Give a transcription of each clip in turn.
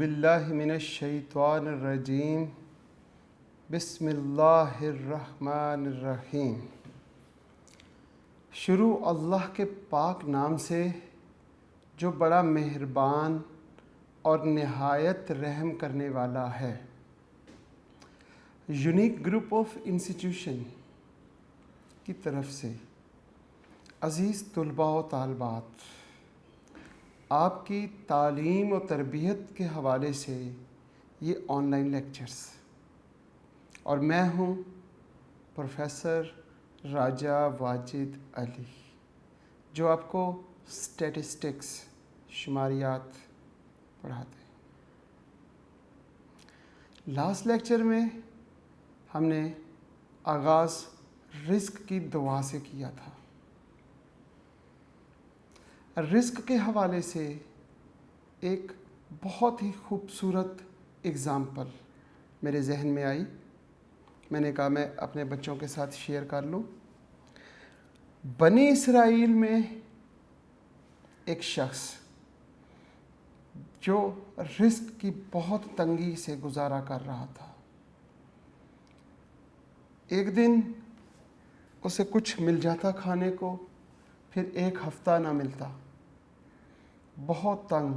औज़ुबिल्लाहि मिनश्शैतानिर्रजीम बिस्मिल्लाहिर्रहमानिर्रहीम। शुरू अल्लाह के पाक नाम से जो बड़ा मेहरबान और नहायत रहम करने वाला है। यूनिक ग्रुप ऑफ इंस्टीट्यूशन की तरफ से अज़ीज़ तलबा व तालबात, आपकी तालीम और तरबियत के हवाले से ये ऑनलाइन लेक्चर्स, और मैं हूँ प्रोफेसर राजा वाजिद अली, जो आपको स्टैटिस्टिक्स शुमारियात पढ़ाते हैं। लास्ट लेक्चर में हमने आगाज़ रिस्क की दुआ से किया था। रिस्क के हवाले से एक बहुत ही खूबसूरत एग्ज़ाम्पल मेरे जहन में आई। मैंने कहा मैं अपने बच्चों के साथ शेयर कर लूँ। बनी इसराइल में एक शख्स जो रिस्क की बहुत तंगी से गुजारा कर रहा था। एक दिन उसे कुछ मिल जाता खाने को, फिर एक हफ्ता ना मिलता। बहुत तंग।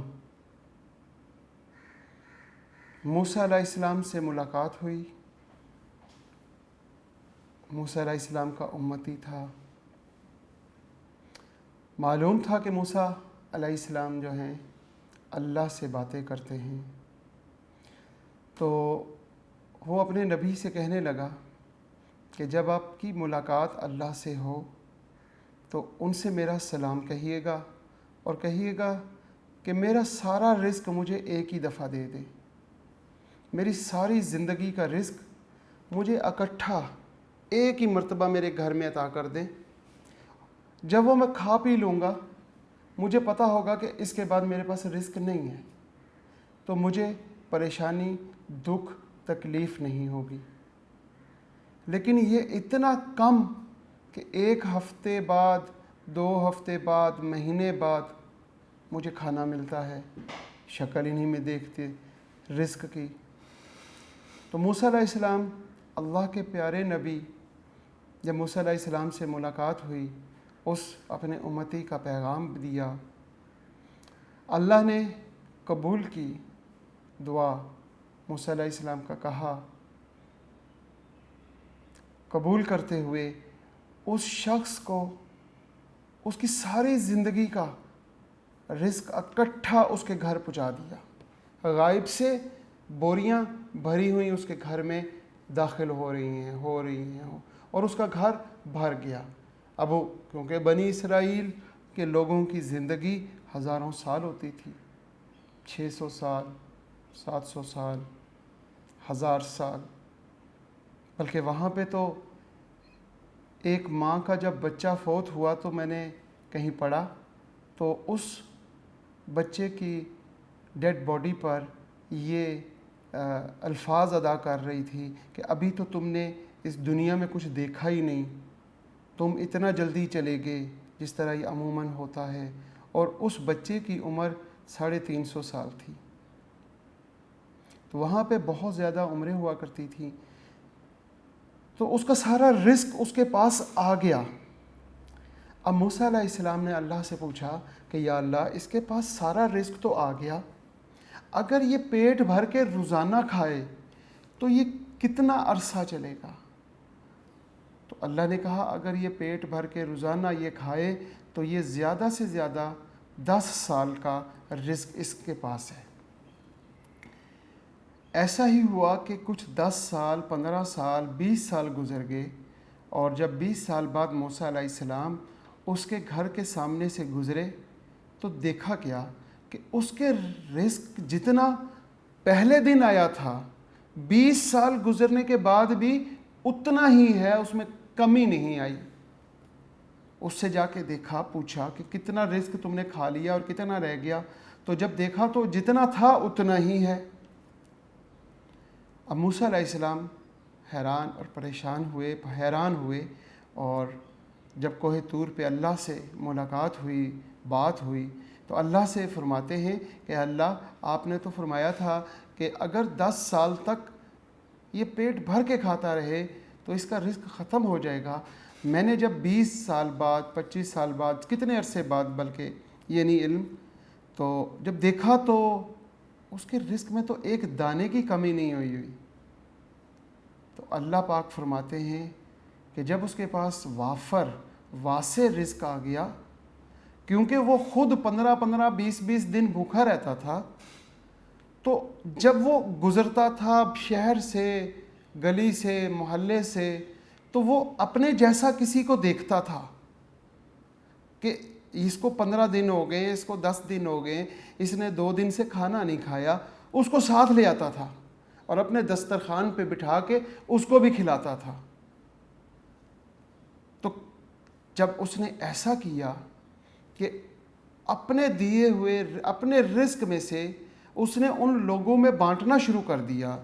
मूसा अलैहिस्सलाम से मुलाकात हुई। मूसा अलैहिस्सलाम का उम्मती था। मालूम था कि मूसा अलैहिस्सलाम जो हैं अल्लाह से बातें करते हैं। तो वो अपने नबी से कहने लगा कि जब आपकी मुलाकात अल्लाह से हो तो उनसे मेरा सलाम कहिएगा और कहिएगा कि मेरा सारा रिस्क मुझे एक ही दफ़ा दे दे। मेरी सारी ज़िंदगी का रिस्क मुझे इकट्ठा एक ही मर्तबा मेरे घर में अता कर दें। जब वो मैं खा पी लूँगा, मुझे पता होगा कि इसके बाद मेरे पास रिस्क नहीं है, तो मुझे परेशानी, दुख, तकलीफ़ नहीं होगी। लेकिन ये इतना कम कि एक हफ़्ते बाद, 2 हफ़्ते बाद, महीने बाद मुझे खाना मिलता है, शक्ल ही नहीं में देखते रिस्क की। तो मूसा अलैहिस्सलाम, अल्लाह के प्यारे नबी, जब मूसा अलैहिस्सलाम से मुलाकात हुई, उस अपने उम्मती का पैगाम दिया। अल्लाह ने कबूल की दुआ। मूसा अलैहिस्सलाम का कहा, कबूल करते हुए उस शख्स को उसकी सारी ज़िंदगी का रिस्क इकट्ठा उसके घर पहुंचा दिया। गायब से बोरियां भरी हुई उसके घर में दाखिल हो रही हैं और उसका घर भर गया। अब वो, क्योंकि बनी इसराइल के लोगों की ज़िंदगी हज़ारों साल होती थी, 600 साल, 700 साल, 1000 साल, बल्कि वहाँ पे तो एक माँ का जब बच्चा फौत हुआ तो मैंने कहीं पढ़ा, तो उस बच्चे की डेड बॉडी पर ये अल्फाज अदा कर रही थी कि अभी तो तुमने इस दुनिया में कुछ देखा ही नहीं, तुम इतना जल्दी चले गए जिस तरह ये अमूमन होता है। और उस बच्चे की उम्र 350 साल थी। तो वहाँ पे बहुत ज़्यादा उम्रें हुआ करती थी। तो उसका सारा रिस्क उसके पास आ गया। अब मूसा अलैहिस्सलाम ने अल्लाह से पूछा कि या अल्लाह, इसके पास सारा रिस्क तो आ गया, अगर ये पेट भर के रोज़ाना खाए तो ये कितना अरसा चलेगा? तो अल्लाह ने कहा, अगर ये पेट भर के रोज़ाना ये खाए तो ये ज़्यादा से ज़्यादा 10 साल का रिस्क इसके पास है। ऐसा ही हुआ कि कुछ 10 साल, 15 साल, 20 साल गुजर गए, और जब 20 साल बाद मूसा अलैहिस्सलाम उसके घर के सामने से गुज़रे तो देखा क्या कि उसके रिस्क जितना पहले दिन आया था, 20 साल गुजरने के बाद भी उतना ही है, उसमें कमी नहीं आई। उससे जाके देखा, पूछा कि कितना रिस्क तुमने खा लिया और कितना रह गया? तो जब देखा तो जितना था उतना ही है। अब मूसा अलैहिस्सलाम हैरान और परेशान हुए, हैरान हुए, और जब कोहे तूर पे अल्लाह से मुलाकात हुई, बात हुई, तो अल्लाह से फरमाते हैं कि अल्लाह आपने तो फरमाया था कि अगर 10 साल तक ये पेट भर के खाता रहे तो इसका रिस्क ख़त्म हो जाएगा। मैंने जब 20 साल बाद, 25 साल बाद, कितने अरसे बाद बल्कि ये नहीं इल्म, तो जब देखा तो उसके रिस्क में तो एक दाने की कमी नहीं हुई। तो अल्लाह पाक फरमाते हैं कि जब उसके पास वासे रिस्क आ गया, क्योंकि वो खुद 15-15, 20-20 दिन भूखा रहता था, तो जब वो गुज़रता था शहर से, गली से, मोहल्ले से, तो वो अपने जैसा किसी को देखता था कि इसको 15 दिन हो गए, इसको 10 दिन हो गए, इसने 2 दिन से खाना नहीं खाया, उसको साथ ले आता था और अपने दस्तरखान पे बिठा के उसको भी खिलाता था। तो जब उसने ऐसा किया कि अपने दिए हुए अपने रिस्क में से उसने उन लोगों में बांटना शुरू कर दिया,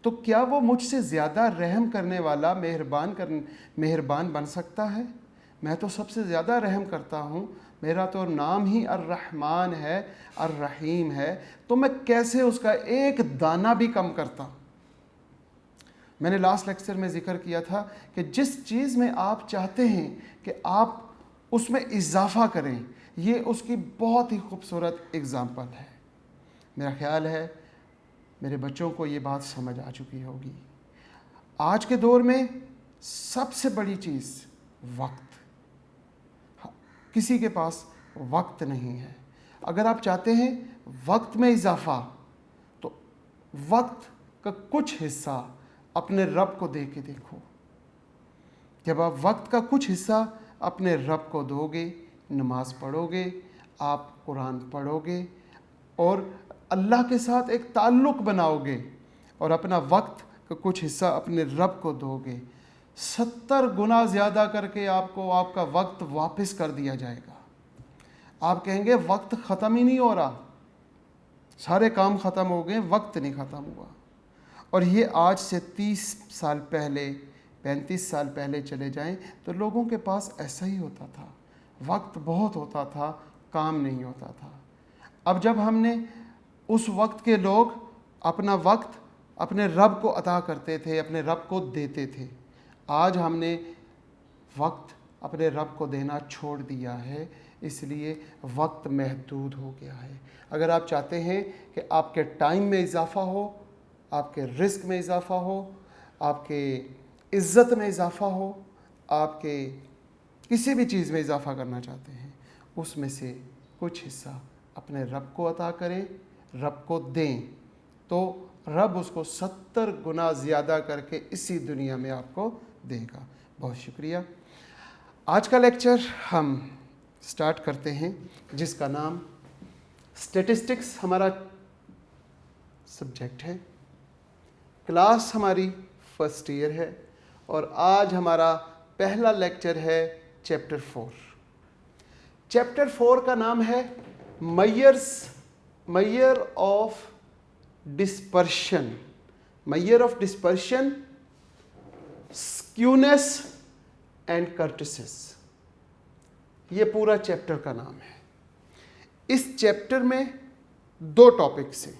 तो क्या वो मुझसे ज़्यादा रहम करने वाला मेहरबान बन सकता है? मैं तो सबसे ज़्यादा रहम करता हूँ, मेरा तो नाम ही अर्रहमान है, अर्रहीम है, तो मैं कैसे उसका एक दाना भी कम करता। मैंने लास्ट लेक्चर में ज़िक्र किया था कि जिस चीज़ में आप चाहते हैं कि आप उसमें इजाफ़ा करें, ये उसकी बहुत ही खूबसूरत एग्ज़ाम्पल है। मेरा ख़्याल है मेरे बच्चों को ये बात समझ आ चुकी होगी। आज के दौर में सबसे बड़ी चीज़ वक्त। किसी के पास वक्त नहीं है। अगर आप चाहते हैं वक्त में इजाफ़ा, तो वक्त का कुछ हिस्सा अपने रब को दे के देखो। जब आप वक्त का कुछ हिस्सा अपने रब को दोगे, नमाज पढ़ोगे, आप कुरान पढ़ोगे और अल्लाह के साथ एक ताल्लुक़ बनाओगे और अपना वक्त का कुछ हिस्सा अपने रब को दोगे, 70 गुना ज़्यादा करके आपको आपका वक्त वापस कर दिया जाएगा। आप कहेंगे वक्त ख़त्म ही नहीं हो रहा, सारे काम ख़त्म हो गए, वक्त नहीं ख़त्म हुआ। और ये आज से 30 साल पहले, 35 साल पहले चले जाएं तो लोगों के पास ऐसा ही होता था, वक्त बहुत होता था, काम नहीं होता था। अब जब हमने उस वक्त के लोग अपना वक्त अपने रब को अता करते थे, अपने रब को देते थे, आज हमने वक्त अपने रब को देना छोड़ दिया है, इसलिए वक्त महदूद हो गया है। अगर आप चाहते हैं कि आपके टाइम में इजाफ़ा हो, आपके रिस्क में इजाफ़ा हो, आपके इज़्ज़त में इजाफ़ा हो, आपके किसी भी चीज़ में इजाफ़ा करना चाहते हैं, उसमें से कुछ हिस्सा अपने रब को अता करें, रब को दें, तो रब उसको 70 गुना ज़्यादा करके इसी दुनिया में आपको देगा। बहुत शुक्रिया। आज का लेक्चर हम स्टार्ट करते हैं, जिसका नाम स्टैटिस्टिक्स हमारा सब्जेक्ट है। क्लास हमारी फर्स्ट ईयर है और आज हमारा पहला लेक्चर है चैप्टर 4। चैप्टर 4 का नाम है major of dispersion, skewness and कर्टिसिस, ये पूरा चैप्टर का नाम है। इस चैप्टर में 2 टॉपिक्स हैं।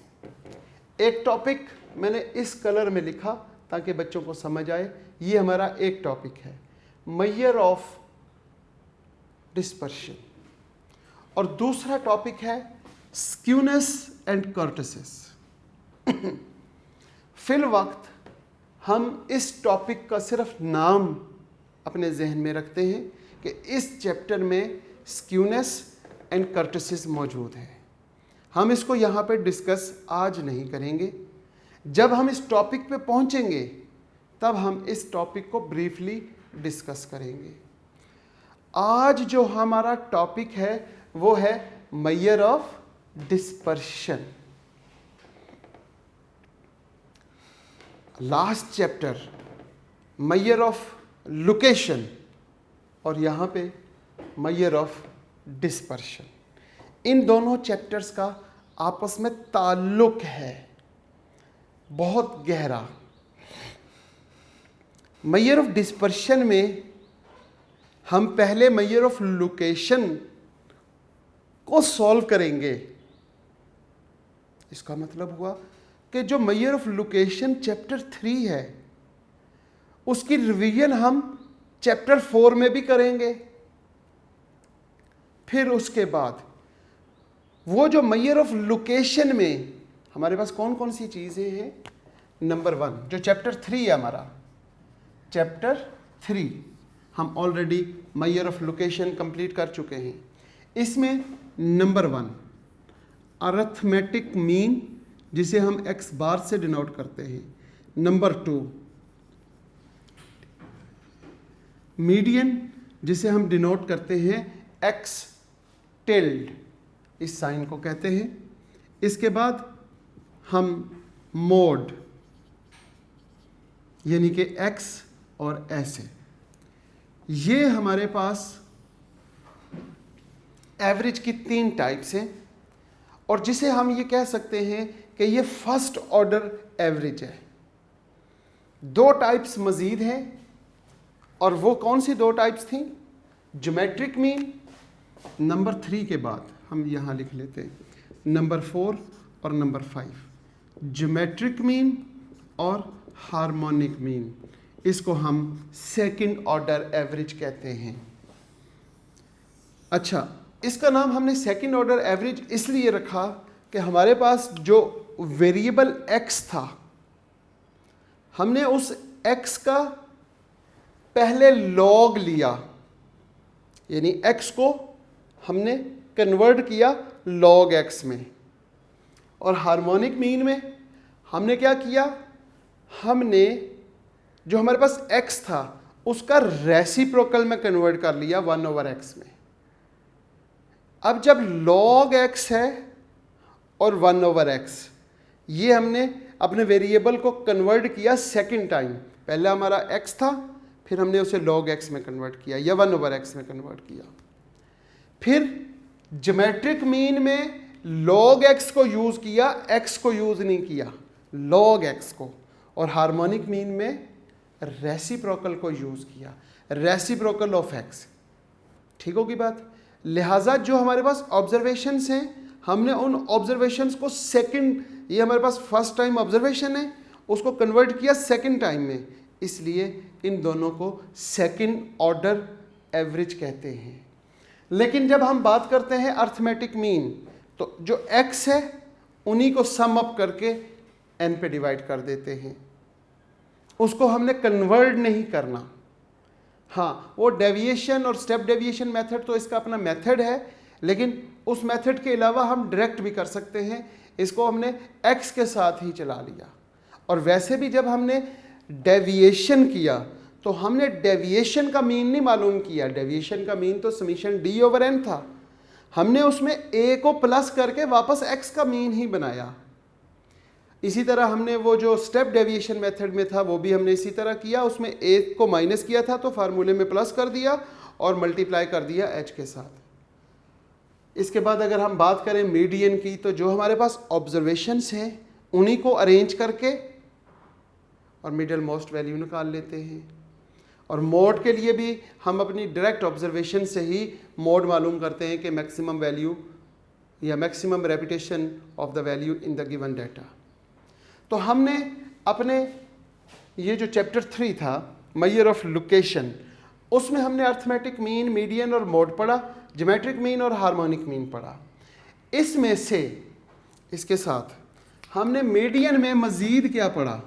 एक टॉपिक मैंने इस कलर में लिखा ताकि बच्चों को समझ आए, ये हमारा एक टॉपिक है, मेजर ऑफ डिस्पर्शन, और दूसरा टॉपिक है स्क्यूनेस एंड कर्टिसिस। फिल वक्त हम इस टॉपिक का सिर्फ नाम अपने जहन में रखते हैं कि इस चैप्टर में स्क्यूनेस एंड कर्टिसिस मौजूद है। हम इसको यहाँ पे डिस्कस आज नहीं करेंगे। जब हम इस टॉपिक पे पहुँचेंगे तब हम इस टॉपिक को ब्रीफली डिस्कस करेंगे। आज जो हमारा टॉपिक है वो है major of dispersion. Last chapter major of location और यहाँ पे मेजर ऑफ डिस्पर्शन। इन दोनों चैप्टर्स का आपस में ताल्लुक है बहुत गहरा। मेजर ऑफ डिस्पर्शन में हम पहले मेजर ऑफ लोकेशन को सॉल्व करेंगे। इसका मतलब हुआ कि जो मेजर ऑफ लोकेशन चैप्टर 3 है उसकी रिवीजन हम चैप्टर 4 में भी करेंगे। फिर उसके बाद वो जो मेजर ऑफ लोकेशन में हमारे पास कौन कौन सी चीजें हैं, नंबर 1 जो चैप्टर 3 है हमारा, चैप्टर 3 हम already major of location complete कर चुके हैं। इसमें नंबर 1 अरिथमेटिक मीन जिसे हम x बार से डिनोट करते हैं। नंबर 2 मीडियन जिसे हम डिनोट करते हैं x टिल्ड, इस साइन को कहते हैं। इसके बाद हम मोड यानी कि x और ऐसे, ये हमारे पास एवरेज की 3 टाइप्स हैं और जिसे हम ये कह सकते हैं कि ये फर्स्ट ऑर्डर एवरेज है। 2 टाइप्स मजीद हैं और वो कौन सी 2 टाइप्स थी? ज्योमेट्रिक मीन नंबर 3 के बाद हम यहाँ लिख लेते हैं नंबर 4 और नंबर 5, ज्योमेट्रिक मीन और हार्मोनिक मीन। इसको हम सेकंड ऑर्डर एवरेज कहते हैं। अच्छा, इसका नाम हमने सेकंड ऑर्डर एवरेज इसलिए रखा कि हमारे पास जो वेरिएबल x था, हमने उस x का पहले लॉग लिया, यानी x को हमने कन्वर्ट किया log x में। और हार्मोनिक मीन में हमने क्या किया, हमने जो हमारे पास x था उसका रेसिप्रोकल में कन्वर्ट कर लिया 1/x में। अब जब log x है और 1/x, ये हमने अपने वेरिएबल को कन्वर्ट किया सेकंड टाइम। पहले हमारा x था, फिर हमने उसे log x में कन्वर्ट किया या 1/x में कन्वर्ट किया। फिर ज्योमेट्रिक मीन में log x को यूज किया, x को यूज नहीं किया, log x को। और हार्मोनिक मीन में रेसिप्रोकल को यूज किया, रेसिप्रोकल ऑफ x। ठीक होगी बात? लिहाजा जो हमारे पास ऑब्जर्वेशंस हैं, हमने उन ऑब्जर्वेशंस को सेकंड, ये हमारे पास फर्स्ट टाइम ऑब्जर्वेशन है, उसको कन्वर्ट किया सेकंड टाइम में, इसलिए इन दोनों को सेकंड ऑर्डर एवरेज कहते हैं। लेकिन जब हम बात करते हैं अरिथमेटिक मीन, तो जो x है उन्हीं को सम अप करके n पे डिवाइड कर देते हैं, उसको हमने कन्वर्ट नहीं करना। हाँ, वो डेविएशन और स्टेप डेविएशन मेथड तो इसका अपना मेथड है, लेकिन उस मेथड के अलावा हम डायरेक्ट भी कर सकते हैं। इसको हमने x के साथ ही चला लिया। और वैसे भी जब हमने डेविएशन किया तो हमने डेविएशन का मीन नहीं मालूम किया, डेविएशन का मीन तो समीशन d/n था, हमने उसमें a को प्लस करके वापस x का मीन ही बनाया। इसी तरह हमने वो जो स्टेप डेविएशन मेथड में था वो भी हमने इसी तरह किया, उसमें a को माइनस किया था तो फार्मूले में प्लस कर दिया और मल्टीप्लाई कर दिया h के साथ। इसके बाद अगर हम बात करें मीडियन की, तो जो हमारे पास ऑब्जर्वेशंस हैं उन्हीं को अरेंज करके और मिडल मोस्ट वैल्यू निकाल लेते हैं। और मोड के लिए भी हम अपनी डायरेक्ट ऑब्जर्वेशन से ही मोड मालूम करते हैं कि मैक्सिमम वैल्यू या maximum repetition of the value in the given data. तो हमने अपने ये जो चैप्टर 3 था मेजर ऑफ लोकेशन, उसमें हमने अरिथमेटिक मीन, मीडियन और मोड पढ़ा, ज्योमेट्रिक मीन और हार्मोनिक मीन पढ़ा। इसमें से इसके साथ हमने मीडियन में मज़ीद क्या पढ़ा?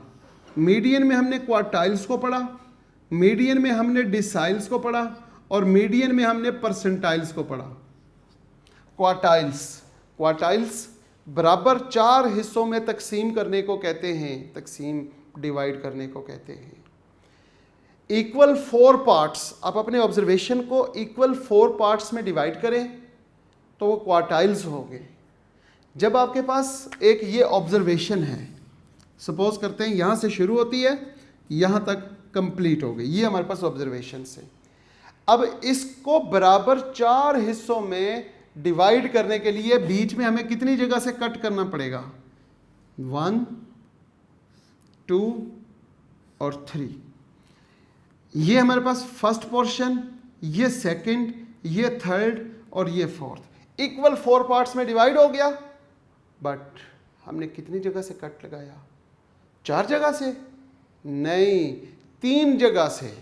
मीडियन में हमने क्वार्टाइल्स को पढ़ा, मीडियन में हमने डिसाइल्स को पढ़ा और मीडियन में हमने परसेंटाइल्स को पढ़ा। क्वार्टाइल्स बराबर 4 हिस्सों में तकसीम करने को कहते हैं, तकसीम डिवाइड करने को कहते हैं। इक्वल 4 पार्ट्स, आप अपने ऑब्जर्वेशन को इक्वल 4 पार्ट्स में डिवाइड करें तो वो क्वार्टाइल्स हो गए। जब आपके पास एक ये ऑब्जर्वेशन है, सपोज करते हैं यहाँ से शुरू होती है, यहाँ तक कंप्लीट हो गई, ये हमारे पास ऑब्जर्वेशन है। अब इसको बराबर 4 हिस्सों में डिवाइड करने के लिए बीच में हमें कितनी जगह से कट करना पड़ेगा? 1, 2 और 3। ये हमारे पास फर्स्ट पोर्शन, ये सेकंड, ये थर्ड और ये फोर्थ। इक्वल 4 पार्ट्स में डिवाइड हो गया, बट हमने कितनी जगह से कट लगाया? 4 जगह से नहीं, 3 जगह से,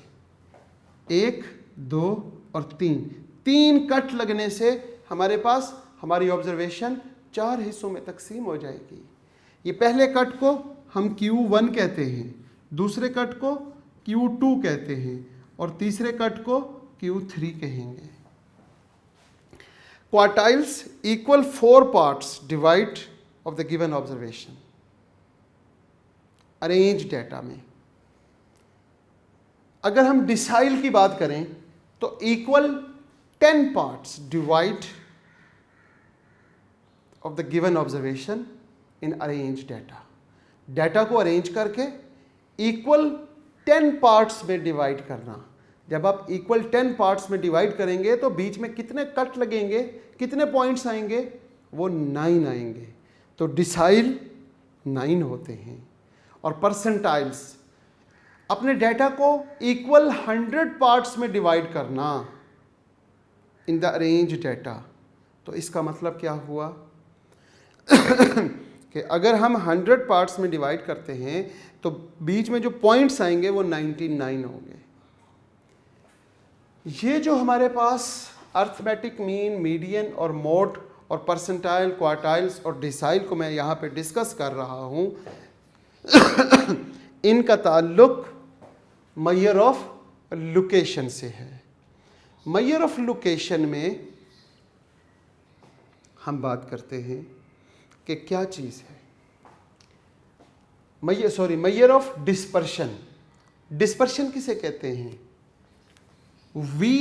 1, 2 और 3 कट लगने से हमारे पास हमारी ऑब्जर्वेशन 4 हिस्सों में तकसीम हो जाएगी। ये पहले कट को हम Q1 कहते हैं, दूसरे कट को Q2 कहते हैं और तीसरे कट को Q3 कहेंगे। Quartiles equal 4 parts divide of the given observation. Arrange data में अगर हम डिसाइल की बात करें तो equal 10 parts divide of the given observation in arrange data. Data को अरेंज करके इक्वल 10 पार्ट्स में डिवाइड करना। जब आप इक्वल 10 पार्ट्स में डिवाइड करेंगे तो बीच में कितने कट लगेंगे, कितने पॉइंट्स आएंगे? वो 9 आएंगे। तो डिसाइल 9 होते हैं। और परसेंटाइल्स, अपने डेटा को इक्वल 100 पार्ट्स में डिवाइड करना इन द अरेंज डेटा। तो इसका मतलब क्या हुआ कि अगर हम 100 पार्ट्स में डिवाइड करते हैं तो बीच में जो पॉइंट्स आएंगे वो 99 होंगे। ये जो हमारे पास अर्थमेटिक मीन, मीडियन और मोड और परसेंटाइल, क्वार्टाइल्स और डिसाइल को मैं यहाँ पे डिस्कस कर रहा हूँ, इनका ताल्लुक मेजर ऑफ लोकेशन से है। मेजर ऑफ लोकेशन में हम बात करते हैं कि क्या चीज़ है। Major of dispersion. डिस्पर्शन किसे कहते हैं? वी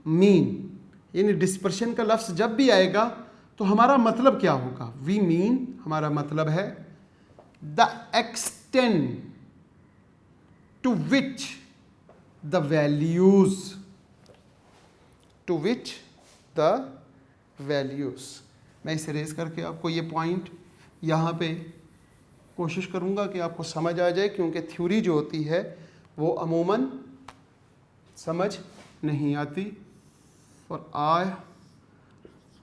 मीन, यानी डिस्पर्शन का लफ्ज़ जब भी आएगा तो हमारा मतलब क्या होगा? वी मीन हमारा मतलब है the extent to which the values. मैं इसे रेज करके आपको ये पॉइंट यहाँ पे कोशिश करूँगा कि आपको समझ आ जाए, क्योंकि थ्योरी जो होती है वो अमूमन समझ नहीं आती। और I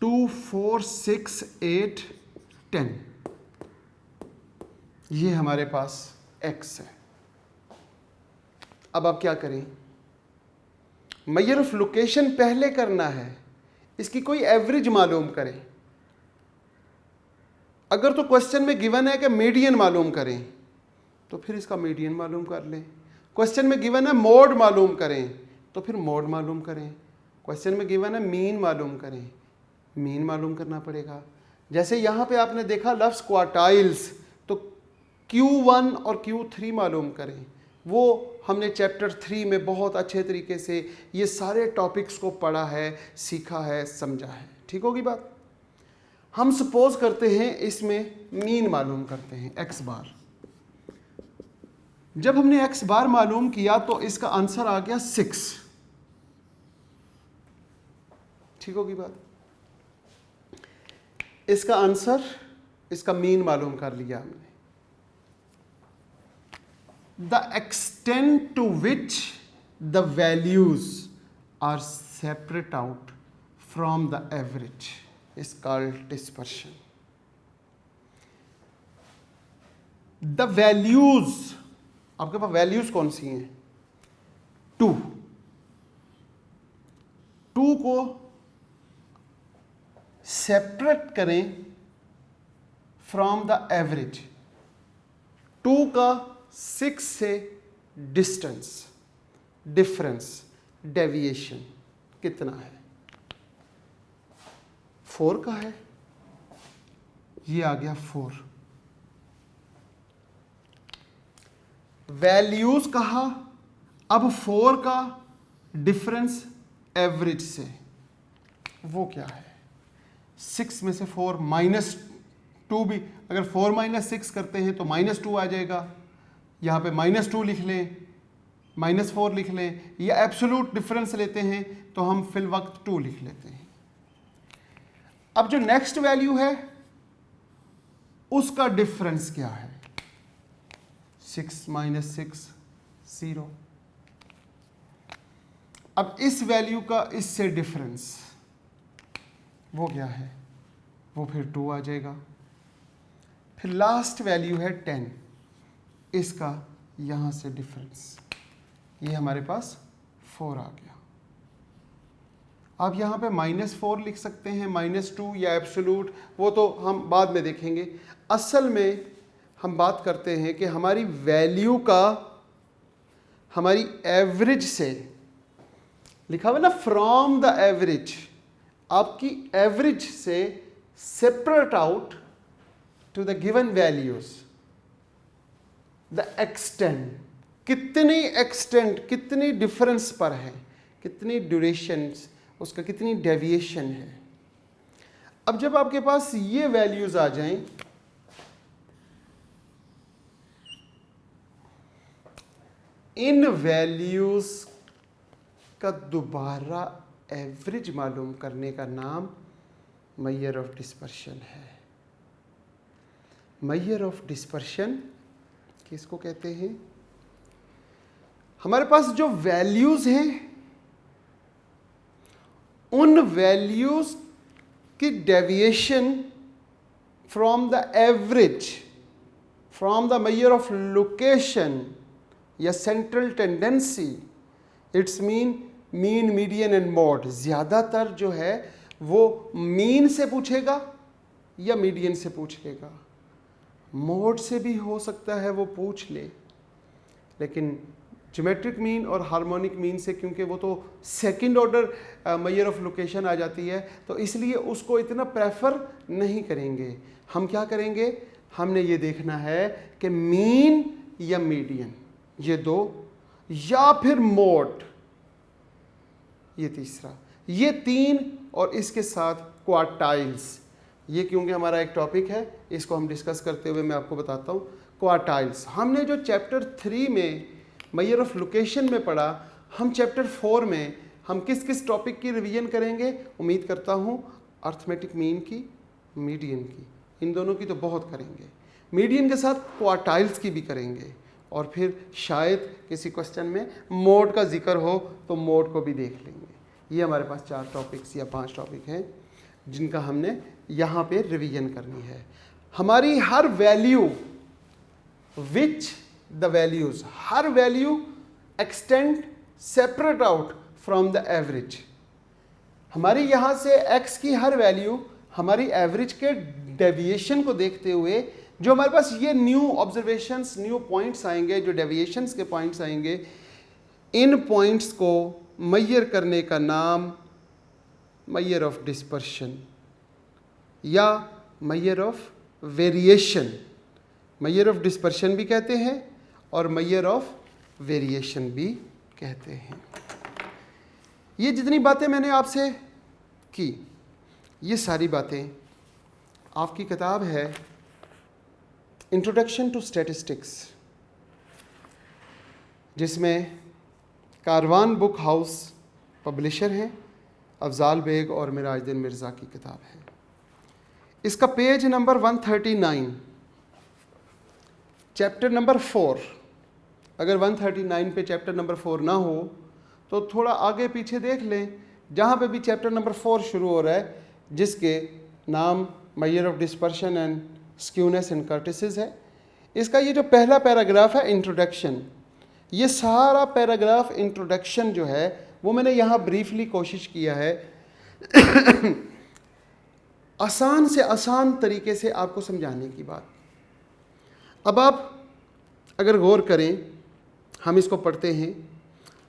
2, 4, 6, 8, 10 ये हमारे पास x है। अब आप क्या करें? मेजर ऑफ लोकेशन पहले करना है, इसकी कोई एवरेज मालूम करें। अगर तो क्वेश्चन में गिवन है कि मीडियन मालूम करें तो फिर इसका मीडियन मालूम कर लें। क्वेश्चन में गिवन है मोड मालूम करें तो फिर मोड मालूम करें। क्वेश्चन में गिवन है मीन मालूम करें, मीन मालूम करना पड़ेगा। जैसे यहाँ पे आपने देखा लफ्ज़ क्वार्टाइल्स, तो Q1 और Q3 मालूम करें। वो हमने चैप्टर 3 में बहुत अच्छे तरीके से ये सारे टॉपिक्स को पढ़ा है, सीखा है, समझा है। ठीक होगी बात? हम सपोज करते हैं इसमें मीन मालूम करते हैं x बार। जब हमने x बार मालूम किया तो इसका आंसर आ गया 6। ठीक होगी बात? इसका आंसर, इसका मीन मालूम कर लिया हमने। The extent to which the values are separate out from the average is called dispersion. The values, आपके पास वैल्यूज कौन सी हैं? 2 को सेपरेट करें फ्रॉम द एवरेज। 2 का 6 से डिफरेंस, डेविएशन कितना है? 4 का है, ये आ गया 4। वैल्यूज कहा, अब 4 का डिफरेंस एवरेज से, वो क्या है? 6 में से 4 -2 भी, अगर 4 - 6 करते हैं तो -2 आ जाएगा। यहाँ पे -2 लिख लें, -4 लिख लें, या एब्सोल्यूट डिफरेंस लेते हैं तो हम फिल वक्त 2 लिख लेते हैं। अब जो नेक्स्ट वैल्यू है उसका डिफरेंस क्या है? 6 - 6 0। अब इस वैल्यू का इससे डिफरेंस वो क्या है, वो फिर 2 आ जाएगा। फिर लास्ट वैल्यू है 10, इसका यहाँ से डिफरेंस, ये हमारे पास 4 आ गया। आप यहाँ पे -4 लिख सकते हैं, -2 या एब्सोल्यूट, वो तो हम बाद में देखेंगे। असल में हम बात करते हैं कि हमारी वैल्यू का हमारी एवरेज से लिखा हुआ ना, फ्रॉम द एवरेज, आपकी एवरेज से separate out to the given values the extent, कितनी एक्सटेंट, कितनी डिफरेंस पर है, कितनी ड्यूरेशन, उसका कितनी डेविएशन है। अब जब आपके पास ये वैल्यूज आ जाएं, इन वैल्यूज का दोबारा एवरेज मालूम करने का नाम मेजर ऑफ डिस्पर्शन है। मेजर ऑफ डिस्पर्शन किसको कहते हैं? हमारे पास जो वैल्यूज हैं, उन वैल्यूज की deviation from the average, from the measure of location या central tendency, its mean, median and mode. ज़्यादातर जो है वो मीन से पूछेगा या मीडियन से पूछेगा, मोड से भी हो सकता है वो पूछ ले, लेकिन ज्योमेट्रिक मीन और हार्मोनिक मीन से, क्योंकि वो तो second order measure of location आ जाती है, तो इसलिए उसको इतना प्रेफर नहीं करेंगे। हम क्या करेंगे, हमने ये देखना है कि मीन या मीडियन, ये 2, या फिर मोड, ये तीसरा, ये 3, और इसके साथ क्वार्टाइल्स। ये क्योंकि हमारा एक टॉपिक है, इसको हम डिस्कस करते हुए मैं आपको बताता हूँ। क्वार्टाइल्स हमने जो चैप्टर 3 में मेजर ऑफ लोकेशन में पढ़ा, हम चैप्टर 4 में हम किस किस टॉपिक की रिवीजन करेंगे? उम्मीद करता हूँ अर्थमेटिक मीन की, मीडियन की, इन दोनों की तो बहुत करेंगे, मीडियन के साथ क्वार्टाइल्स की भी करेंगे, और फिर शायद किसी क्वेश्चन में मोड का जिक्र हो तो मोड को भी देख लेंगे। ये हमारे पास 4 टॉपिक्स या 5 टॉपिक हैं जिनका हमने यहाँ पे रिवीजन करनी है। हमारी हर वैल्यू, विच द वैल्यूज, हर value extend separate out from the average. हमारी यहाँ से x की हर वैल्यू हमारी एवरेज के डेविएशन को देखते हुए, जो हमारे पास ये न्यू ऑब्जर्वेशंस, न्यू पॉइंट्स आएंगे, जो डेविएशंस के पॉइंट्स आएंगे, इन पॉइंट्स को मेजर करने का नाम मेजर ऑफ डिस्पर्शन या measure of variation, major of dispersion भी कहते हैं और मेजर ऑफ वेरिएशन भी कहते हैं। ये जितनी बातें मैंने आपसे की, ये सारी बातें आपकी किताब है इंट्रोडक्शन टू स्टैटिस्टिक्स, जिसमें कारवान बुक हाउस पब्लिशर हैं, अफजाल बेग और मिराजुद्दीन मिर्ज़ा की किताब है। इसका पेज नंबर 139, चैप्टर नंबर 4। अगर 139 पे चैप्टर नंबर 4 ना हो तो थोड़ा आगे पीछे देख लें, जहाँ पे भी चैप्टर नंबर 4 शुरू हो रहा है, जिसके नाम measure of dispersion and skewness and kurtosis है। इसका ये जो पहला पैराग्राफ है इंट्रोडक्शन, ये सारा पैराग्राफ इंट्रोडक्शन जो है वो मैंने यहाँ ब्रीफली कोशिश किया है आसान से आसान तरीके से आपको समझाने की बात। अब आप अगर गौर करें, हम इसको पढ़ते हैं।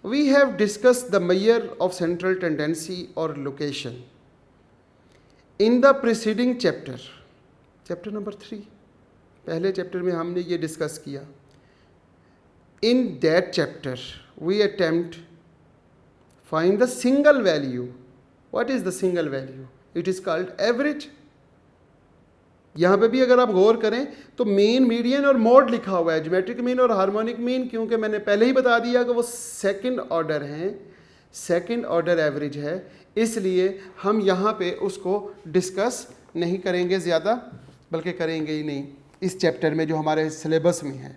We have discuss the measure of central tendency और location in the preceding chapter, chapter number 3, पहले चैप्टर में हमने ये डिस्कस किया। In that chapter we attempt find the single value. What is the single value? It is called average. यहाँ पे भी अगर आप गौर करें तो मीन, मीडियन और मोड लिखा हुआ है, ज्योमेट्रिक मीन और हार्मोनिक मीन, क्योंकि मैंने पहले ही बता दिया कि वो सेकंड ऑर्डर हैं, सेकंड ऑर्डर एवरेज है, इसलिए हम यहाँ पे उसको डिस्कस नहीं करेंगे ज़्यादा, बल्कि करेंगे ही नहीं इस चैप्टर में जो हमारे सिलेबस में है।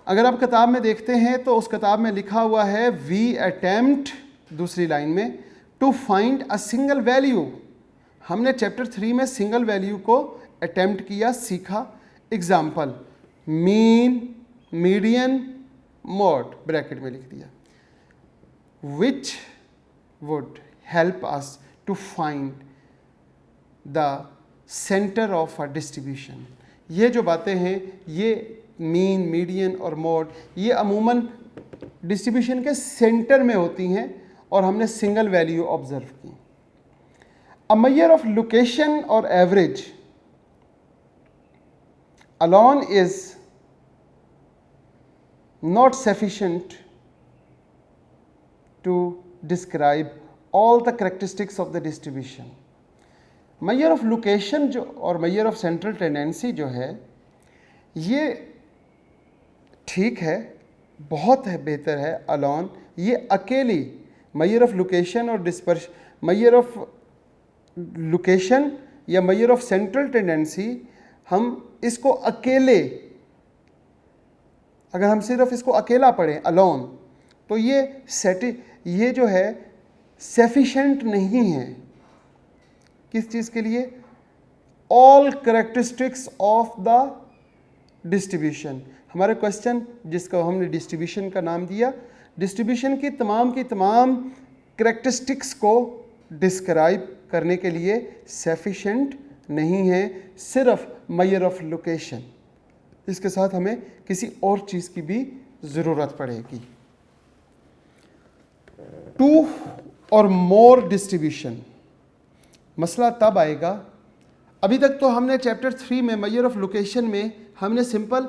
अगर आप किताब में देखते हैं तो उस किताब में लिखा हुआ है वी अटेम्प्ट, दूसरी लाइन में, to find a single value. हमने चैप्टर 3 में सिंगल वैल्यू को अटेम्प्ट किया, सीखा। Example, mean, median, mode bracket में लिख दिया, which would help us to find the centre of a distribution. ये जो बातें हैं, ये मीन, मीडियन और मोड, ये अमूमन डिस्ट्रीब्यूशन के सेंटर में होती हैं और हमने सिंगल वैल्यू ऑब्जर्व की। अ मेजर ऑफ लोकेशन और average alone is not sufficient to describe all the characteristics of the distribution. measure of location जो और measure of central tendency जो है, ये ठीक है, बहुत है, बेहतर है। alone, ये अकेली measure of location और measure of location या measure of central tendency, हम इसको अकेले, अगर हम सिर्फ इसको अकेला पढ़ें अलोन, तो ये जो है सफिशेंट नहीं है। किस चीज़ के लिए? All characteristics of the distribution. हमारे क्वेश्चन जिसको हमने डिस्ट्रीब्यूशन का नाम दिया, डिस्ट्रीब्यूशन की तमाम करेक्टरिस्टिक्स को डिस्क्राइब करने के लिए सफिशेंट नहीं है, सिर्फ मेजर ऑफ लोकेशन। इसके साथ हमें किसी और चीज़ की भी ज़रूरत पड़ेगी। टू और मोर डिस्ट्रीब्यूशन, मसला तब आएगा, अभी तक तो हमने चैप्टर 3 में मेजर ऑफ लोकेशन में हमने सिंपल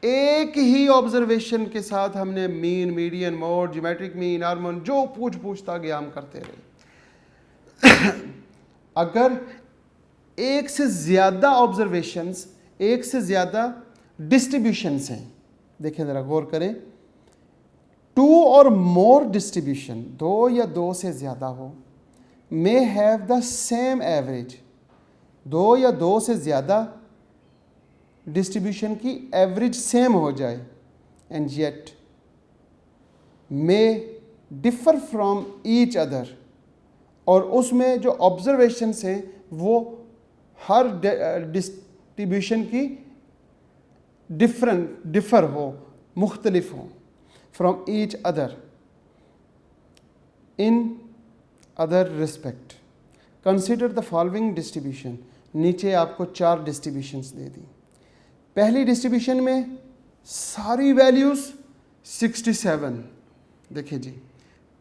एक ही ऑब्जर्वेशन के साथ हमने mean, median, mode, geometric mean, hormone जो पूछता गया हम करते रहे। अगर एक से ज़्यादा ऑब्जर्वेशंस, एक से ज़्यादा डिस्ट्रीब्यूशंस हैं, देखें ज़रा गौर करें, टू और मोर डिस्ट्रीब्यूशन, दो या दो से ज़्यादा हो, may have the same average, दो या दो से ज़्यादा डिस्ट्रीब्यूशन की एवरेज सेम हो जाए, and yet may differ from each other, और उसमें जो ऑब्जर्वेशंस हैं वो हर डिस्ट्रीब्यूशन की डिफर हो, मुख्तलिफ हो, from each other in other respect. Consider the following distribution. नीचे आपको 4 डिस्ट्रीब्यूशंस दे दी। पहली डिस्ट्रीब्यूशन में सारी वैल्यूज़ 67, देखिए जी,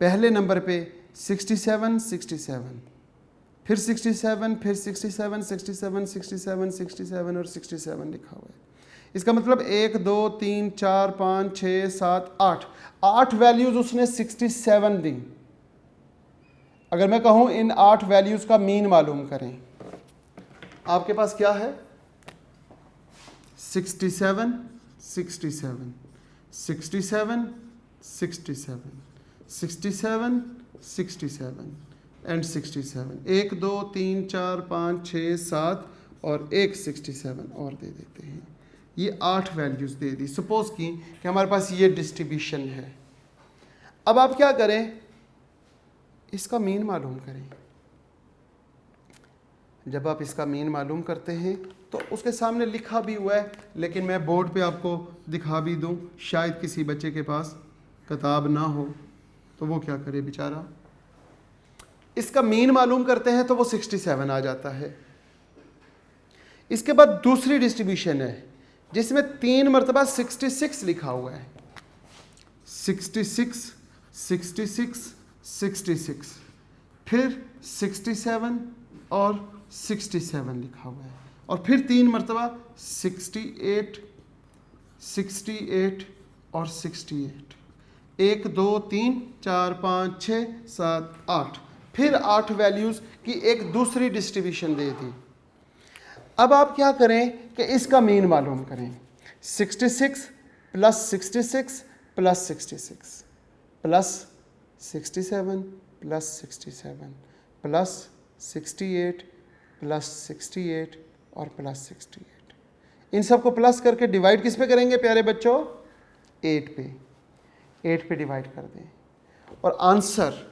पहले नंबर पे 67, 67, फिर 67, फिर 67, 67, 67, 67 और 67 लिखा हुआ है। इसका मतलब 1, 2, 3, 4, 5, 6, 7, 8 वैल्यूज़ उसने 67 दी। अगर मैं कहूँ इन 8 वैल्यूज़ का मीन मालूम करें, आपके पास क्या है? 67, 67, 67, 67, 67, 67 एंड 67, 1, 2, 3, 4, 5, 6, 7 और एक 67 और दे देते हैं। ये 8 वैल्यूज़ दे दी। सपोज कि हमारे पास ये डिस्ट्रीब्यूशन है। अब आप क्या करें? इसका मीन मालूम करें। जब आप इसका मीन मालूम करते हैं तो उसके सामने लिखा भी हुआ है, लेकिन मैं बोर्ड पे आपको दिखा भी दूं, शायद किसी बच्चे के पास किताब ना हो तो वो क्या करे बेचारा। इसका मीन मालूम करते हैं तो वो 67 आ जाता है। इसके बाद दूसरी डिस्ट्रीब्यूशन है जिसमें 3 मरतबा 66 लिखा हुआ है। 66, 66, 66, फिर 67 और 67 लिखा हुआ है, और फिर 3 मरतबा 68, 68 और 68। 1, 2, 3, 4, 5, 6, 7, 8, फिर 8 वैल्यूज़ की एक दूसरी डिस्ट्रीब्यूशन दे दी। अब आप क्या करें कि इसका मीन मालूम करें। 66 plus 66 plus 66 plus 67 plus 67 plus 68 plus 68 और प्लस 68, इन सबको प्लस करके डिवाइड किस पे करेंगे प्यारे बच्चों? 8 पे। 8 पे डिवाइड कर दें और आंसर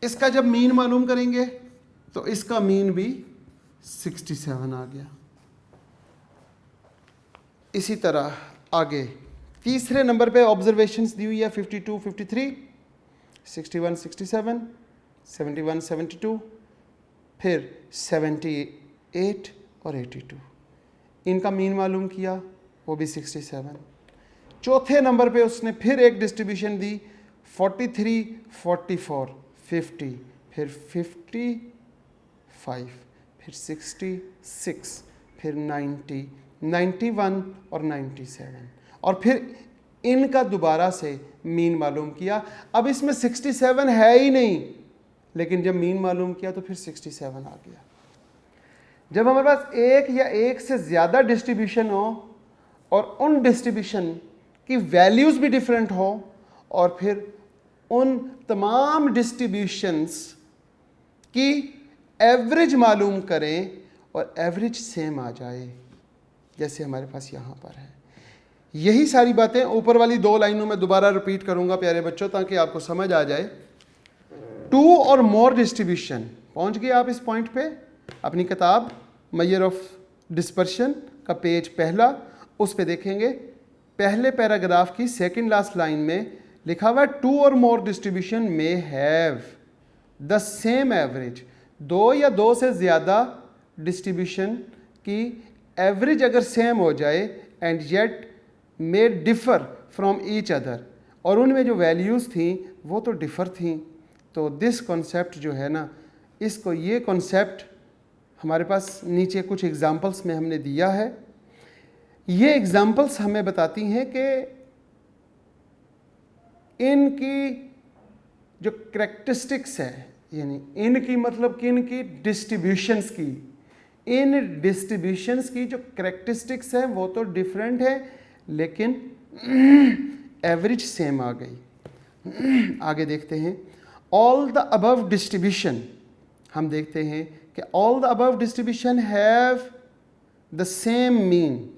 इसका जब मीन मालूम करेंगे तो इसका मीन भी 67 आ गया। इसी तरह आगे तीसरे नंबर पे ऑब्जर्वेशंस दी हुई है 52, 53, 61, 67, 71, 72, फिर 78 और 82। इनका मीन मालूम किया, वो भी 67। चौथे नंबर पे उसने फिर एक डिस्ट्रीब्यूशन दी 43, 44, 50, फिर 55, फिर 66, फिर 90, 91 और 97, और फिर इनका दोबारा से मीन मालूम किया। अब इसमें 67 है ही नहीं, लेकिन जब मीन मालूम किया तो फिर 67 आ गया। जब हमारे पास एक या एक से ज़्यादा डिस्ट्रीब्यूशन हो और उन डिस्ट्रीब्यूशन की वैल्यूज़ भी डिफरेंट हो, और फिर उन तमाम डिस्ट्रीब्यूशंस की एवरेज मालूम करें और एवरेज सेम आ जाए, जैसे हमारे पास यहाँ पर है। यही सारी बातें ऊपर वाली 2 लाइनों में दोबारा रिपीट करूँगा प्यारे बच्चों, ताकि आपको समझ आ जाए। 2 और मोर डिस्ट्रीब्यूशन, पहुँच गए आप इस पॉइंट पे? अपनी किताब मेजर ऑफ डिस्पर्शन का पेज पहला, उस पे देखेंगे पहले पैराग्राफ की सेकंड लास्ट लाइन में लिखा हुआ है 2 और मोर डिस्ट्रीब्यूशन में हैव द सेम एवरेज। 2 या 2 से ज़्यादा डिस्ट्रीब्यूशन की एवरेज अगर सेम हो जाए and yet may differ from each other, और उनमें जो वैल्यूज़ थी वो तो डिफ़र थी, तो दिस कॉन्सेप्ट जो है ना, इसको ये कॉन्सेप्ट हमारे पास नीचे कुछ एग्जांपल्स में हमने दिया है। ये एग्जांपल्स हमें बताती हैं कि इनकी जो करेक्टरिस्टिक्स है, यानी इनकी मतलब कि इनकी डिस्ट्रीब्यूशंस की, इन डिस्ट्रीब्यूशंस की जो करेक्टरिस्टिक्स है वो तो डिफरेंट है, लेकिन एवरेज सेम आ गई। आगे देखते हैं ऑल द अबव डिस्ट्रीब्यूशन। हम देखते हैं कि all the above distribution have the same mean.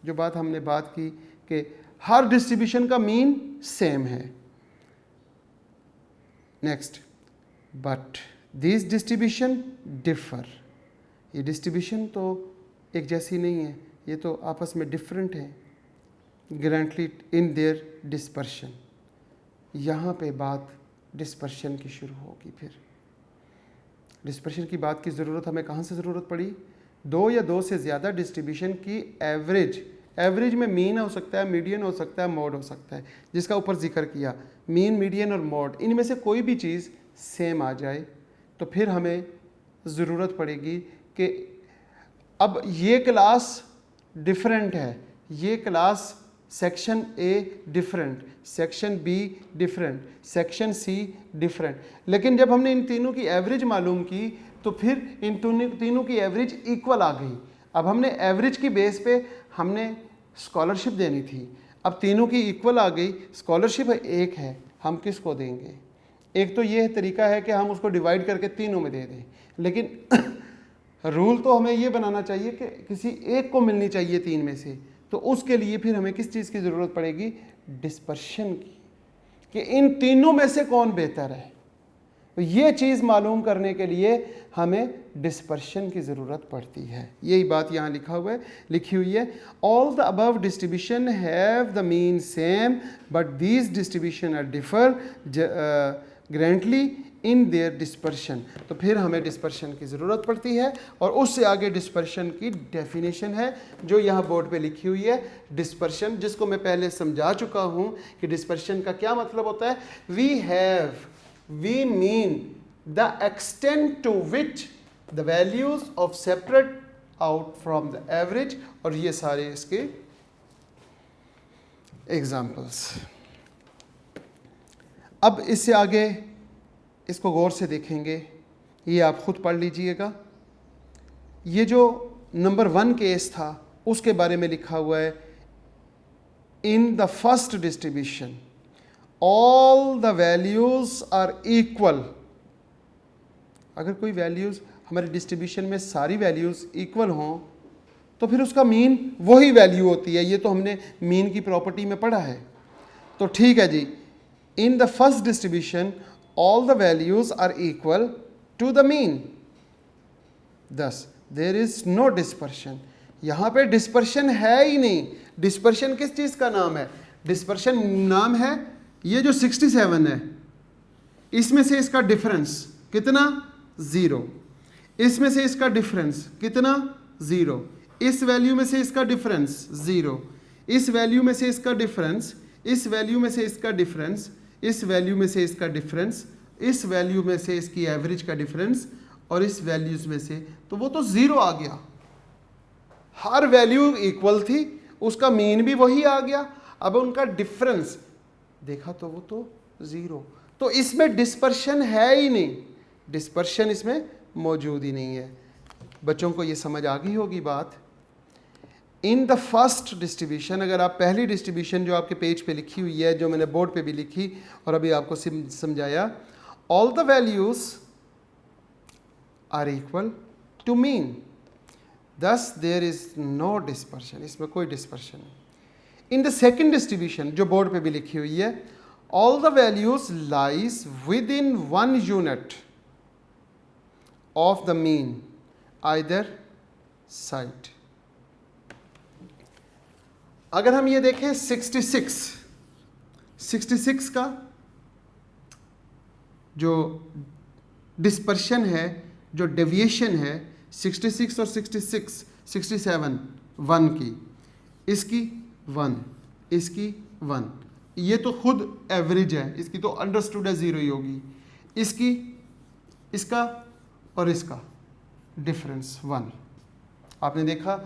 जो बात हमने बात की कि हर डिस्ट्रीब्यूशन का मीन सेम है। Next, but this distribution differ. ये डिस्ट्रीब्यूशन तो एक जैसी नहीं है, ये तो आपस में डिफरेंट है। ग्रेंटली इन देयर डिस्पर्शन। यहाँ पे बात डिस्पर्शन की शुरू होगी। फिर डिस्पर्शन की बात की ज़रूरत हमें कहाँ से ज़रूरत पड़ी? 2 या 2 से ज़्यादा डिस्ट्रीब्यूशन की एवरेज, एवरेज में मीन हो सकता है, मीडियन हो सकता है, मोड हो सकता है, जिसका ऊपर जिक्र किया। मीन, मीडियन और मोड, इनमें से कोई भी चीज़ सेम आ जाए तो फिर हमें ज़रूरत पड़ेगी कि अब ये क्लास डिफरेंट है, ये class section A different, section B different, section C different, लेकिन जब हमने इन तीनों की एवरेज मालूम की तो फिर इन तीनों की एवरेज इक्वल आ गई। अब हमने एवरेज की बेस पे हमने स्कॉलरशिप देनी थी, अब तीनों की इक्वल आ गई, स्कॉलरशिप एक है, हम किसको देंगे? एक तो ये तरीका है कि हम उसको डिवाइड करके तीनों में दे दें, लेकिन रूल तो हमें ये बनाना चाहिए कि किसी एक को मिलनी चाहिए 3 में से। तो उसके लिए फिर हमें किस चीज़ की ज़रूरत पड़ेगी? डिस्पर्शन की, कि इन तीनों में से कौन बेहतर है। तो ये चीज़ मालूम करने के लिए हमें डिस्पर्शन की ज़रूरत पड़ती है। यही बात यहाँ लिखी हुई है। All the above distribution have the mean same but these distribution are differ greatly in their dispersion. तो फिर हमें डिस्पर्शन की ज़रूरत पड़ती है, और उससे आगे डिस्पर्शन की डेफिनेशन है जो यहाँ बोर्ड पे लिखी हुई है। डिस्पर्शन, जिसको मैं पहले समझा चुका हूँ कि डिस्पर्शन का क्या मतलब होता है। We mean the extent to which the values of separate out from the average, और ये सारे इसके एग्जाम्पल्स। अब इससे आगे इसको गौर से देखेंगे, ये आप खुद पढ़ लीजिएगा। ये जो नंबर 1 केस था उसके बारे में लिखा हुआ है, in the first distribution all the values are equal. अगर कोई वैल्यूज हमारे डिस्ट्रीब्यूशन में सारी वैल्यूज इक्वल हों तो फिर उसका मीन वही वैल्यू होती है। ये तो हमने मीन की प्रॉपर्टी में पढ़ा है। तो ठीक है जी, in the first distribution all the values are equal to the mean, 10, there is no dispersion. यहाँ पे डिस्पर्शन है ही नहीं। डिस्पर्शन किस चीज़ का नाम है? डिस्पर्शन नाम है ये जो 67 है, इसमें से इसका डिफरेंस कितना? 0। इसमें से इसका डिफरेंस कितना? 0। इस वैल्यू में से इसका डिफरेंस 0। इस वैल्यू में से इसका डिफरेंस, इस वैल्यू में से इसका डिफरेंस, इस वैल्यू में से इसका डिफरेंस, इस वैल्यू में से इसकी एवरेज का डिफरेंस, और इस वैल्यूज में से, तो वो तो 0 आ गया। हर वैल्यू इक्वल थी, उसका मीन भी वही आ गया। अब उनका डिफरेंस देखा तो वो तो 0। तो इसमें डिस्पर्शन है ही नहीं, डिस्पर्शन इसमें मौजूद ही नहीं है। बच्चों को ये समझ आ गई होगी बात। इन द फर्स्ट डिस्ट्रीब्यूशन, अगर आप पहली डिस्ट्रीब्यूशन जो आपके पेज पे लिखी हुई है, जो मैंने बोर्ड पे भी लिखी और अभी आपको समझाया, all the values are equal to mean, thus there is no dispersion, इसमें कोई डिस्पर्शन नहीं। इन द सेकेंड डिस्ट्रीब्यूशन जो बोर्ड पे भी लिखी हुई है, all the values lies within 1 unit of the mean either side. अगर हम ये देखें 66 का जो डिस्पर्शन है, जो डेविएशन है, 66 और 67 1 की, इसकी 1, इसकी 1, ये तो खुद एवरेज है, इसकी तो अंडरस्टूड है 0 ही होगी। इसकी, इसका और इसका डिफरेंस 1। आपने देखा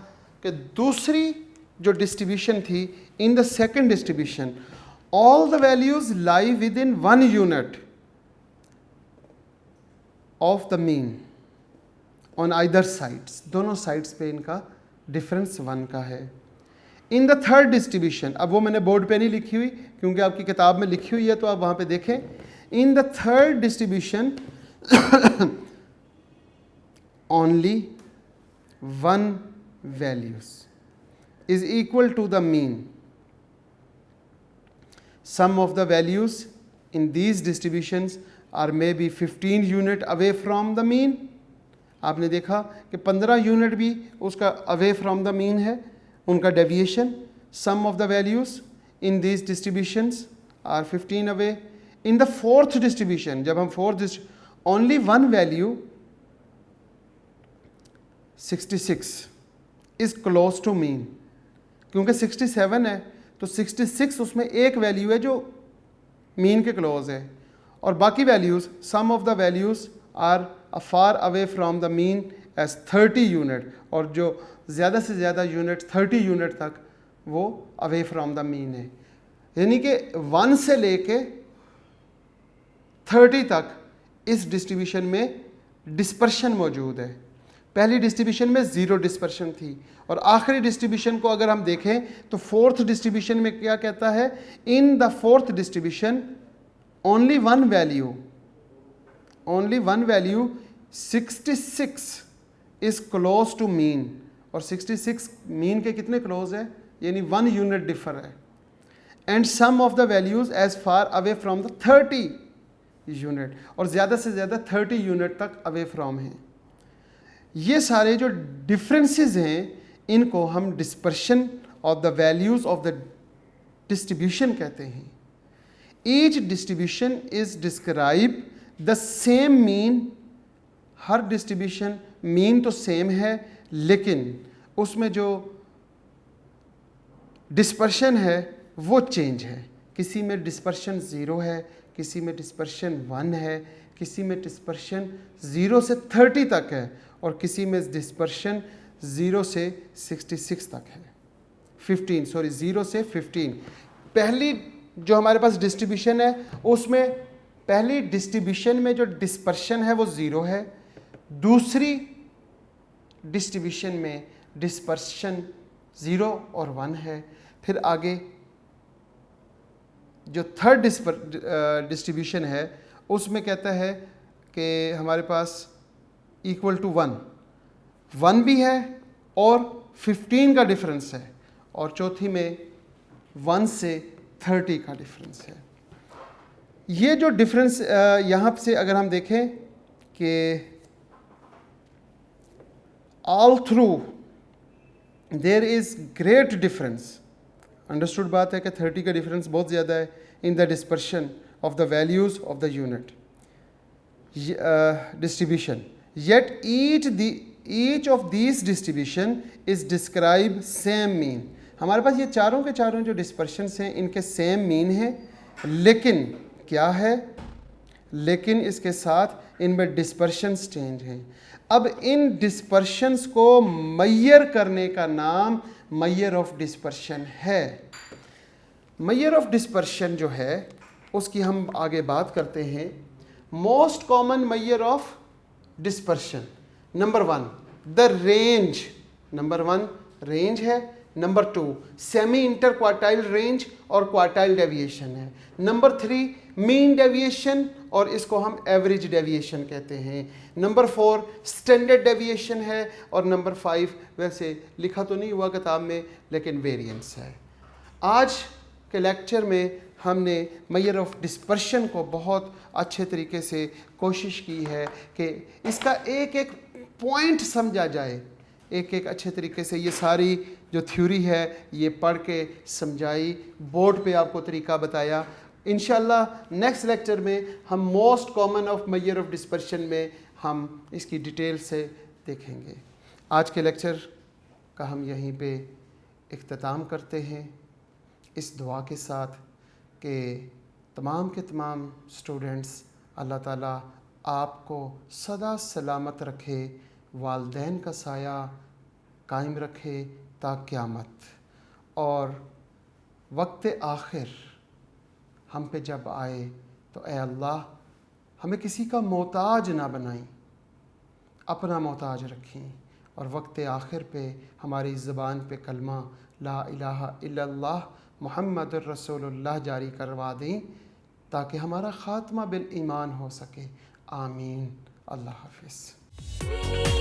कि दूसरी जो डिस्ट्रीब्यूशन थी, इन the second distribution all the values lie with in 1 unit of the mean on either sides, दोनों साइड्स पे इनका डिफरेंस 1 का है। इन द थर्ड डिस्ट्रीब्यूशन, अब वो मैंने बोर्ड पे नहीं लिखी हुई क्योंकि आपकी किताब में लिखी हुई है, तो आप वहाँ पे देखें। In the third distribution only 1 values is equal to the mean. Sum of the values in these distributions are maybe 15 unit away from the mean. आपने देखा कि 15 यूनिट भी उसका अवे फ्रॉम द मीन है, उनका deviation. Some of the values in these distributions are 15 away. In the fourth distribution, जब हम fourth, only 1 value 66 is close to mean, क्योंकि 67 है तो 66 उसमें एक वैल्यू है जो मीन के क्लोज है, और बाकी values, some of the values are far away from the mean as 30 unit, और जो ज़्यादा से ज़्यादा यूनिट 30 यूनिट तक वो अवे फ्रॉम द मीन है। यानी कि 1 से लेके 30 तक इस डिस्ट्रीब्यूशन में डिस्पर्शन मौजूद है। पहली डिस्ट्रीब्यूशन में 0 डिस्पर्शन थी, और आखिरी डिस्ट्रीब्यूशन को अगर हम देखें तो फोर्थ डिस्ट्रीब्यूशन में क्या कहता है? In the fourth distribution only 1 value 66 is close to mean, और 66 मीन के कितने क्लोज है? यानी 1 यूनिट डिफर है। And some of the values as far away from the 30 unit, और ज़्यादा से ज़्यादा 30 यूनिट तक अवे फ्रॉम है। ये सारे जो डिफरेंसेस हैं, इनको हम dispersion of the values of the distribution कहते हैं। Each distribution is describe the same mean. Her distribution mean तो सेम है, लेकिन उसमें जो डिस्पर्शन है वो चेंज है। किसी में डिस्पर्शन 0 है, किसी में डिस्पर्शन 1 है, किसी में डिस्पर्शन 0 से 30 तक है, और किसी में डिस्पर्शन 0 से 66 तक है। 0 से 15। पहली जो हमारे पास डिस्ट्रीब्यूशन है, उसमें पहली डिस्ट्रीब्यूशन में जो डिस्पर्शन है वो 0 है। दूसरी डिस्ट्रीब्यूशन में डिस्पर्शन 0 और 1 है। फिर आगे जो थर्ड डिस्ट्रीब्यूशन है, उसमें कहता है कि हमारे पास इक्वल टू 1 भी है और 15 का डिफरेंस है, और चौथी में 1 से 30 का डिफरेंस है। ये जो डिफरेंस यहाँ से अगर हम देखें कि all through their is great difference. Understood बात है कि 30 का डिफरेंस बहुत ज़्यादा है in the dispersion of the values of the unit distribution, yet each of these distribution is describe same mean। हमारे पास ये चारों के चारों जो डिस्पर्शंस हैं इनके सेम मीन है, लेकिन क्या है, लेकिन इसके साथ इनमें डिस्पर्शंस चेंज हैं। अब इन डिस्पर्शंस को मैयर करने का नाम मैयर ऑफ डिस्पर्शन है। मैयर ऑफ डिस्पर्शन जो है उसकी हम आगे बात करते हैं। Most common measure of dispersion, number 1 the range, number 1 range है, number 2 semi interquartile range और क्वार्टाइल डेविएशन है, नंबर 3 मीन डेविएशन और इसको हम एवरेज डेविएशन कहते हैं, नंबर 4 स्टैंडर्ड डेविएशन है और नंबर 5 वैसे लिखा तो नहीं हुआ किताब में लेकिन वेरिएंस है। आज के लेक्चर में हमने मैयर ऑफ डिस्पर्शन को बहुत अच्छे तरीके से कोशिश की है कि इसका एक एक पॉइंट समझा जाए, एक एक अच्छे तरीके से ये सारी जो थ्योरी है ये पढ़ के समझाई, बोर्ड पे आपको तरीका बताया। इंशाल्लाह नेक्स्ट लेक्चर में हम most common of measure of dispersion में हम इसकी डिटेल से देखेंगे। आज के लेक्चर का हम यहीं पे इख्तिताम करते हैं इस दुआ के साथ कि तमाम के तमाम स्टूडेंट्स अल्लाह ताला आपको सदा सलामत रखे, वालदैन का साया कायम रखे ता क़यामत, और वक्त आखिर हम पे जब आए तो ए अल्लाह हमें किसी का मोहताज ना बनाई, अपना मोहताज रखें, और वक्त आखिर पे हमारी ज़बान पे कलमा ला इलाहा इल्लल्लाह मुहम्मदुर रसूलुल्लाह जारी करवा दें ताकि हमारा ख़ात्मा बिल ईमान हो सके। आमीन। अल्लाह हाफ़िज़।